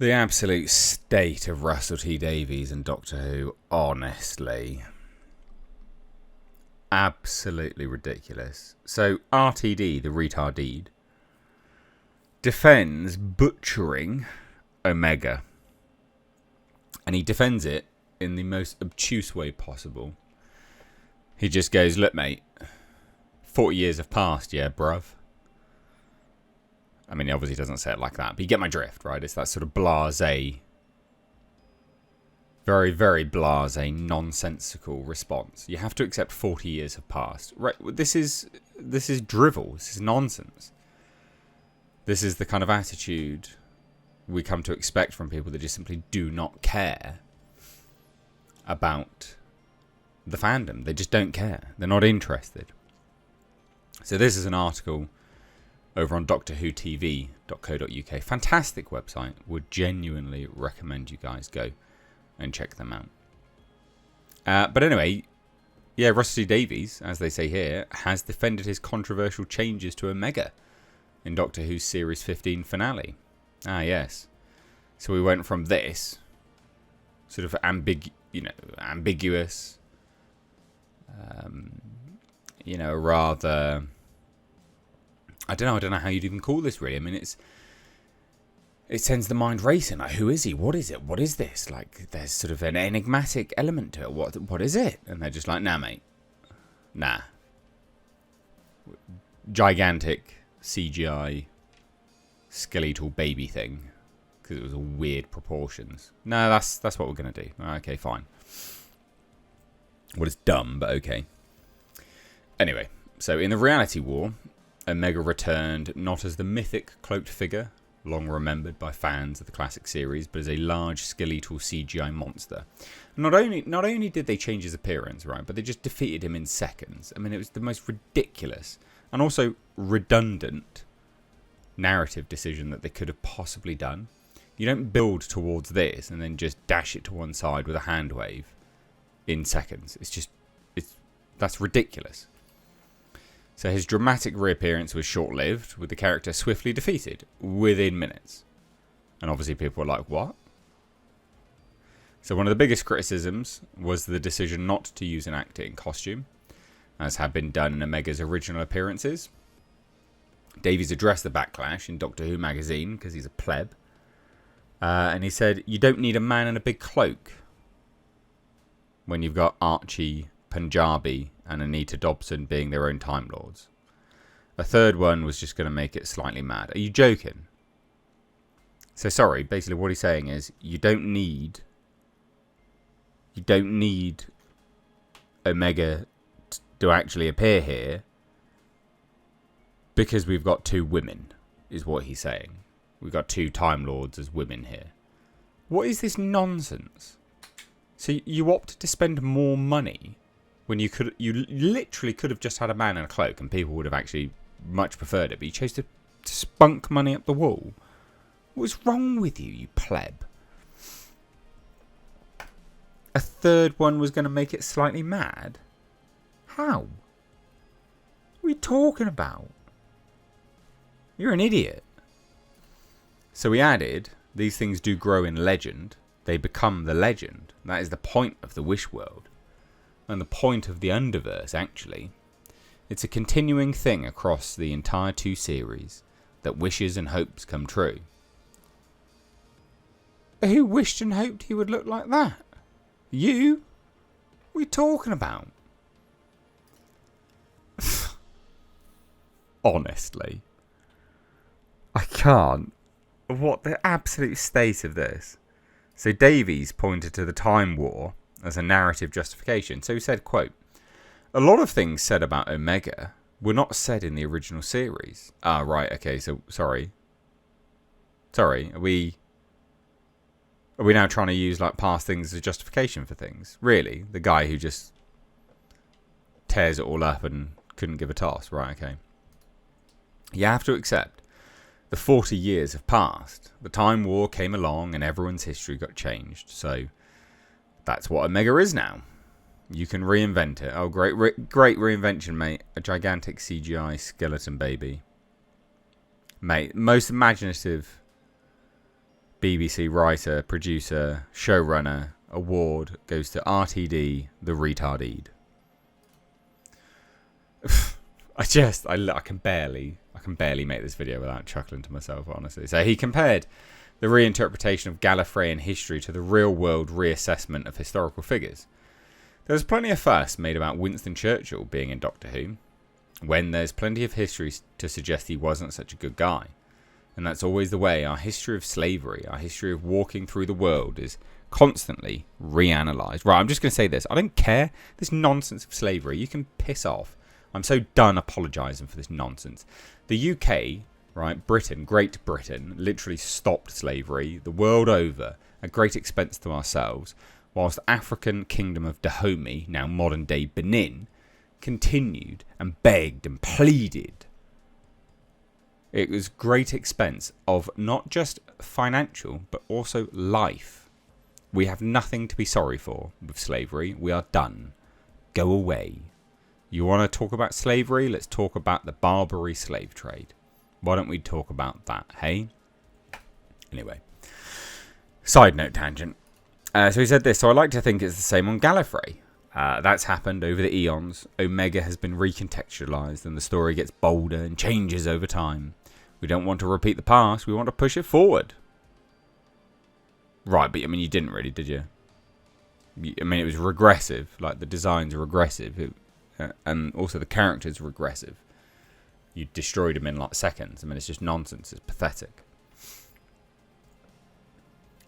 The absolute state of Russell T Davies and Doctor Who, honestly. Absolutely ridiculous. So RTD, the retarded, defends butchering Omega. And he defends it in the most obtuse way possible. He just goes, look mate, 40 years have passed, yeah bruv. I mean, he obviously doesn't say it like that, but you get my drift, right? It's that sort of blasé, very, very blasé, nonsensical response. You have to accept 40 years have passed. Right? This is drivel. This is nonsense. This is the kind of attitude we come to expect from people that just simply do not care about the fandom. They just don't care. They're not interested. So this is an article over on doctorwhotv.co.uk. Fantastic website. Would genuinely recommend you guys go and check them out. But anyway, yeah, Russell T Davies, as they say here, has defended his controversial changes to Omega in Doctor Who's Series 15 finale. Ah, yes. So we went from this sort of ambiguous, rather, I don't know how you'd even call this really. I mean, it sends the mind racing. Like, who is he? What is it? What is this? Like, there's sort of an enigmatic element to it. What is it? And they're just like, nah, mate. Nah. Gigantic CGI skeletal baby thing. Because it was weird proportions. No, that's what we're going to do. Okay, fine. Well, it's dumb, but okay. Anyway, so in the reality war, Omega returned not as the mythic cloaked figure, long remembered by fans of the classic series, but as a large skeletal CGI monster. Not only did they change his appearance, right, but they just defeated him in seconds. I mean, it was the most ridiculous and also redundant narrative decision that they could have possibly done. You don't build towards this and then just dash it to one side with a hand wave in seconds. That's ridiculous. So his dramatic reappearance was short-lived, with the character swiftly defeated within minutes. And obviously people were like, what? So one of the biggest criticisms was the decision not to use an actor in costume, as had been done in Omega's original appearances. Davies addressed the backlash in Doctor Who magazine, because he's a pleb. And he said, you don't need a man in a big cloak when you've got Archie, Punjabi, and Anita Dobson being their own Time Lords. A third one was just going to make it slightly mad. Are you joking? So sorry, basically what he's saying is you don't need Omega to actually appear here because we've got two women, is what he's saying. We've got two Time Lords as women here. What is this nonsense? So you opted to spend more money when you literally could have just had a man in a cloak and people would have actually much preferred it, but you chose to spunk money up the wall. What's wrong with you, you pleb? A third one was going to make it slightly mad? How? What are you talking about? You're an idiot. So we added, these things do grow in legend. They become the legend. That is the point of the Wish World. And the point of the Underverse, actually. It's a continuing thing across the entire two series, that wishes and hopes come true. Who wished and hoped he would look like that? You? What are you talking about? Honestly. I can't. What the absolute state of this. So Davies pointed to the Time War as a narrative justification. So he said, quote, a lot of things said about Omega were not said in the original series. Ah, right, okay, so sorry. Are we now trying to use like past things as a justification for things? Really? The guy who just tears it all up and couldn't give a toss, right, okay. You have to accept the 40 years have passed. The Time War came along and everyone's history got changed. So that's what Omega is now. You can reinvent it. Oh, great reinvention, mate. A gigantic CGI skeleton baby. Mate, most imaginative BBC writer, producer, showrunner award goes to RTD, the retarded. I can barely make this video without chuckling to myself, honestly. So he compared the reinterpretation of Gallifreyan history to the real-world reassessment of historical figures. There was plenty of fuss made about Winston Churchill being in Doctor Who, when there's plenty of history to suggest he wasn't such a good guy. And that's always the way. Our history of slavery, our history of walking through the world is constantly reanalyzed. Right, I'm just going to say this. I don't care. This nonsense of slavery, you can piss off. I'm so done apologising for this nonsense. The UK, right, Britain, Great Britain, literally stopped slavery the world over at great expense to ourselves, whilst the African kingdom of Dahomey, now modern-day Benin, continued and begged and pleaded. It was great expense of not just financial, but also life. We have nothing to be sorry for with slavery. We are done. Go away. You want to talk about slavery? Let's talk about the Barbary slave trade. Why don't we talk about that, hey? Anyway. Side note tangent. So he said this. So I like to think it's the same on Gallifrey. That's happened over the eons. Omega has been recontextualized and the story gets bolder and changes over time. We don't want to repeat the past. We want to push it forward. Right, but I mean, you didn't really, did you? I mean, it was regressive. Like, the designs are regressive. And also the characters are regressive. You destroyed them in, like, seconds. I mean, it's just nonsense. It's pathetic.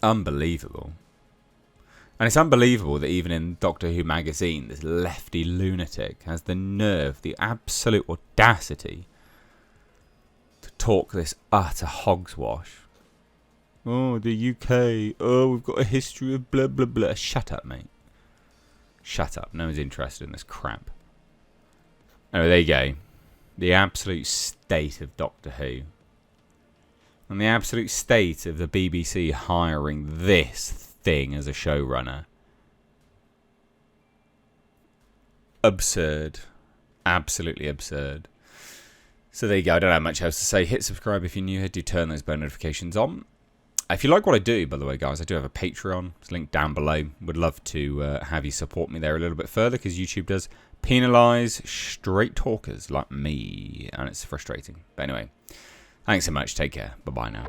Unbelievable. And it's unbelievable that even in Doctor Who magazine, this lefty lunatic has the nerve, the absolute audacity to talk this utter hogswash. Oh, the UK. Oh, we've got a history of blah, blah, blah. Shut up, mate. Shut up. No one's interested in this crap. Anyway, there you go. The absolute state of Doctor Who. And the absolute state of the BBC hiring this thing as a showrunner. Absurd. Absolutely absurd. So there you go. I don't have much else to say. Hit subscribe if you're new here. Do turn those bell notifications on. If you like what I do, by the way, guys, I do have a Patreon. It's linked down below. Would love to have you support me there a little bit further, because YouTube does penalise straight talkers like me, and it's frustrating. But anyway, thanks so much. Take care. Bye-bye now.